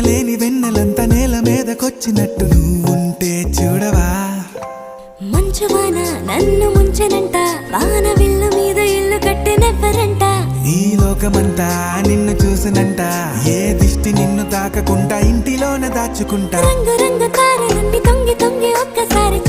లేని వెన్నెలంతా నేల మీదకొచ్చినట్టు నువ్వుంటే చూడవా. మంచువాన నన్ను ముంచెనంట, వాన విల్లు మీద ఇల్లు కట్టినెవ్వరంట. ఈ లోకమంతా నిన్ను చూసినంట, ఏ దిష్టి నిన్ను తాకకుండా ఇంటిలోన దాచుకుంటా. రంగు రంగు తారలన్నీ తొంగి తొంగి ఒక్కసారి